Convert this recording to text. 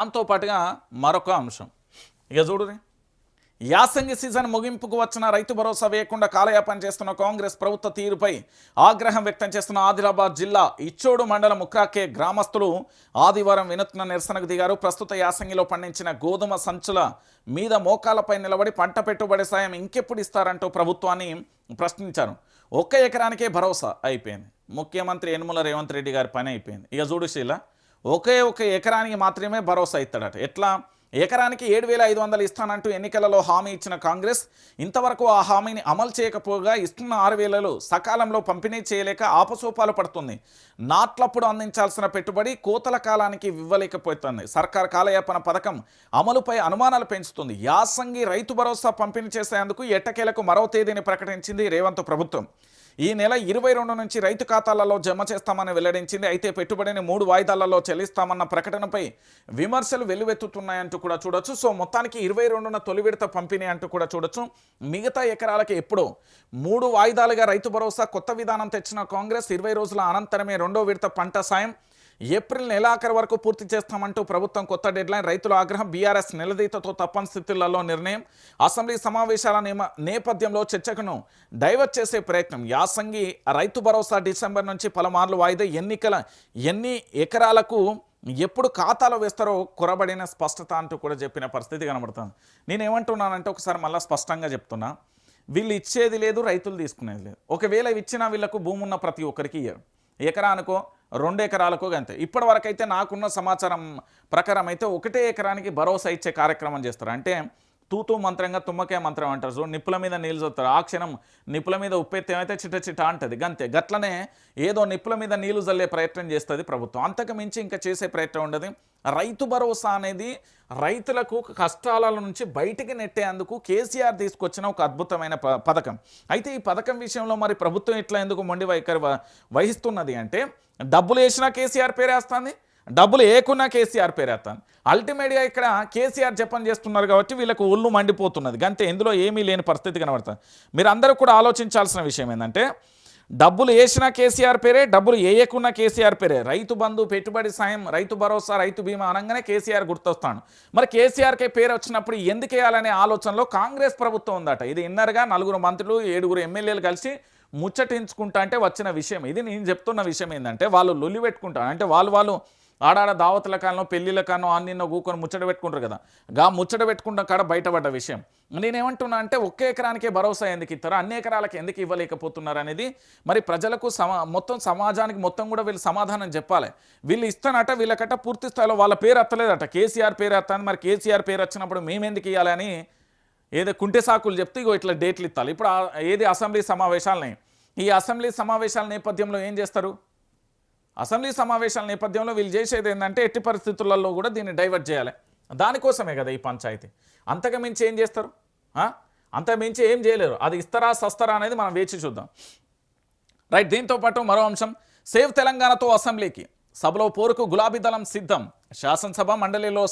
దాంతో పాటుగా మరొక అంశం ఇక చూడురి యాసంగి సీజన్ ముగింపుకు వచ్చిన రైతు భరోసా వేయకుండా కాలయాపన చేస్తున్న కాంగ్రెస్ ప్రభుత్వ తీరుపై ఆగ్రహం వ్యక్తం చేస్తున్న ఆదిలాబాద్ జిల్లా ఇచ్చోడు మండలం ముక్రాకే గ్రామస్తులు ఆదివారం వినూత్న నిరసనకు దిగారు. ప్రస్తుత యాసంగిలో పండించిన గోధుమ సంచుల మీద మోకాలపై నిలబడి పంట పెట్టుబడి సాయం ఇంకెప్పుడు ఇస్తారంటూ ప్రభుత్వాన్ని ప్రశ్నించారు. 1 ఎకరానికే భరోసా అయిపోయింది. ముఖ్యమంత్రి యనుమల రేవంత్ రెడ్డి గారి పని అయిపోయింది. ఇక చూడు శీల, ఒకే ఎకరానికి మాత్రమే భరోసా ఇస్తాడట. ఎట్లా? ఎకరానికి 7,500 ఇస్తానంటూ ఎన్నికలలో హామీ ఇచ్చిన కాంగ్రెస్ ఇంతవరకు ఆ హామీని అమలు చేయకపోగా ఇస్తున్న 6,000 సకాలంలో పంపిణీ చేయలేక ఆపసోపాలు పడుతుంది. నాట్లప్పుడు అందించాల్సిన పెట్టుబడి కోతల కాలానికి ఇవ్వలేకపోతుంది. సర్కార్ కాలయాపన పథకం అమలుపై అనుమానాలు పెంచుతుంది. యాసంగి రైతు భరోసా పంపిణీ చేసేందుకు ఎట్టకేలకు మరో తేదీని ప్రకటించింది రేవంత్ ప్రభుత్వం. ఈ నెల 22 నుంచి రైతు ఖాతాలలో జమ చేస్తామని వెల్లడించింది. అయితే పెట్టుబడిని 3 వాయిదాలలో చెల్లిస్తామన్న ప్రకటనపై విమర్శలు వెల్లువెత్తుతున్నాయంటూ కూడా చూడొచ్చు. సో మొత్తానికి 22న తొలి విడత పంపిణీ అంటూ కూడా చూడొచ్చు. మిగతా ఎకరాలకి ఎప్పుడో 3 వాయిదాలుగా రైతు భరోసా కొత్త విధానం తెచ్చిన కాంగ్రెస్ 20 రోజుల అనంతరమే 2వ విడత పంట సాయం ఏప్రిల్ నెలాఖరు వరకు పూర్తి చేస్తామంటూ ప్రభుత్వం కొత్త డెడ్లైన్. రైతుల ఆగ్రహం, బీఆర్ఎస్ నిలదీతతో తప్పని స్థితులలో నిర్ణయం. అసెంబ్లీ సమావేశాల నేపథ్యంలో చర్చకును డైవర్ట్ చేసే ప్రయత్నం. యాసంగి రైతు భరోసా డిసెంబర్ నుంచి పలుమార్లు వాయిదా. ఎన్ని ఎకరాలకు ఎప్పుడు ఖాతాలో వేస్తారో కొరబడిన స్పష్టత అంటూ కూడా చెప్పిన పరిస్థితి కనబడుతుంది. నేనేమంటున్నానంటే ఒకసారి మళ్ళీ స్పష్టంగా చెప్తున్నా, వీళ్ళు ఇచ్చేది లేదు, రైతులు తీసుకునేది లేదు. ఒకవేళ ఇచ్చినా వీళ్ళకు భూమి ఉన్న ప్రతి ఒక్కరికి ఇయ్యరు. ఎకరానికో 2 ఎకరాలకో అంతే. ఇప్పటి వరకు అయితే నాకున్న సమాచారం ప్రకారం అయితే 1 ఎకరానికి భరోసా ఇచ్చే కార్యక్రమం చేస్తారు. అంటే తూతూ మంత్రంగా తుమ్మకే మంత్రం అంటారు. సో నిప్పుల మీద నీళ్ళు చల్లుతారు. ఆ క్షణం నిప్పుల మీద ఉప్పెత్తి ఏమైతే చిట్ట చిట్ట అంటది గంతే. గట్లనే ఏదో నిప్పుల మీద నీళ్లు చల్లే ప్రయత్నం చేస్తుంది ప్రభుత్వం. అంతకు మించి ఇంకా చేసే ప్రయత్నం ఉండదు. రైతు భరోసా అనేది రైతులకు కష్టాల నుంచి బయటికి నెట్టేందుకు కేసీఆర్ తీసుకొచ్చిన ఒక అద్భుతమైన పథకం. అయితే ఈ పథకం విషయంలో మరి ప్రభుత్వం ఇట్లా ఎందుకు మొండి వైఖరి వహిస్తున్నది అంటే, డబ్బులు వేసినా కేసీఆర్ పేరేస్తుంది, డబ్బులు ఏకున్నా కేసీఆర్ పేరేస్తాను. అల్టిమేట్గా ఇక్కడ కేసీఆర్ జపం చేస్తున్నారు కాబట్టి వీళ్ళకు ఒళ్ళు మండిపోతున్నది. గంతే, ఇందులో ఏమీ లేని పరిస్థితి కనబడుతుంది. మీరు అందరూ కూడా ఆలోచించాల్సిన విషయం ఏంటంటే, డబ్బులు వేసినా కేసీఆర్ పేరే, డబ్బులు వేయకున్నా కేసీఆర్ పేరే. రైతు బంధు, పెట్టుబడి సాయం, రైతు భరోసా, రైతు బీమా అనగానే కేసీఆర్ గుర్తొస్తాను. మరి కేసీఆర్కే పేరు వచ్చినప్పుడు ఎందుకు వేయాలనే ఆలోచనలో కాంగ్రెస్ ప్రభుత్వం ఉందట. ఇది ఇన్నర్గా 4 మంత్రులు 7 ఎమ్మెల్యేలు కలిసి ముచ్చటించుకుంటా అంటే వచ్చిన విషయం. ఇది నేను చెప్తున్న విషయం ఏంటంటే, వాళ్ళు లొల్లి పెట్టుకుంటారు. అంటే వాళ్ళు ఆడాడ దావతుల కాలంలో, పెళ్లిళ్ళ కాలంలో నిన్న కూకొని ముచ్చట పెట్టుకుంటారు కదా, ముచ్చట పెట్టుకుంటాం కాడ బయటపడ్డ విషయం. నేనేమంటున్నా అంటే, 1 ఎకరానికే భరోసా ఎందుకు ఇస్తారో, అన్ని ఎకరాలకు ఎందుకు ఇవ్వలేకపోతున్నారు అనేది మరి ప్రజలకు మొత్తం సమాజానికి మొత్తం కూడా వీళ్ళు సమాధానం చెప్పాలి. వీళ్ళు ఇస్తానట, వీళ్ళకట పూర్తి స్థాయిలో వాళ్ళ పేరు ఎత్తలేదట, కేసీఆర్ పేరు ఎత్తాను. మరి కేసీఆర్ పేరు వచ్చినప్పుడు మేమెందుకు ఇవ్వాలి అని ఏదో కుంటే సాకులు చెప్తే ఇగో ఇట్లా డేట్లు ఇస్తాలి. ఇప్పుడు ఏది అసెంబ్లీ సమావేశాలని, ఈ అసెంబ్లీ సమావేశాల నేపథ్యంలో ఏం చేస్తారు? అసెంబ్లీ సమావేశాల నేపథ్యంలో వీళ్ళు చేసేది ఏంటంటే, ఎట్టి పరిస్థితులలో కూడా దీన్ని డైవర్ట్ చేయాలి. దానికోసమే కదా ఈ పంచాయతీ. అంతకుమించి ఏం చేస్తారు? అంతకుమించి ఏం చేయలేరు. అది ఇస్తారా సస్తారా అనేది మనం వేచి చూద్దాం. రైట్. దీంతోపాటు మరో అంశం, సేవ్ తెలంగాణతో అసెంబ్లీకి సభలో పోరుకు గులాబీ దళం సిద్ధం. శాసనసభ మండలిలో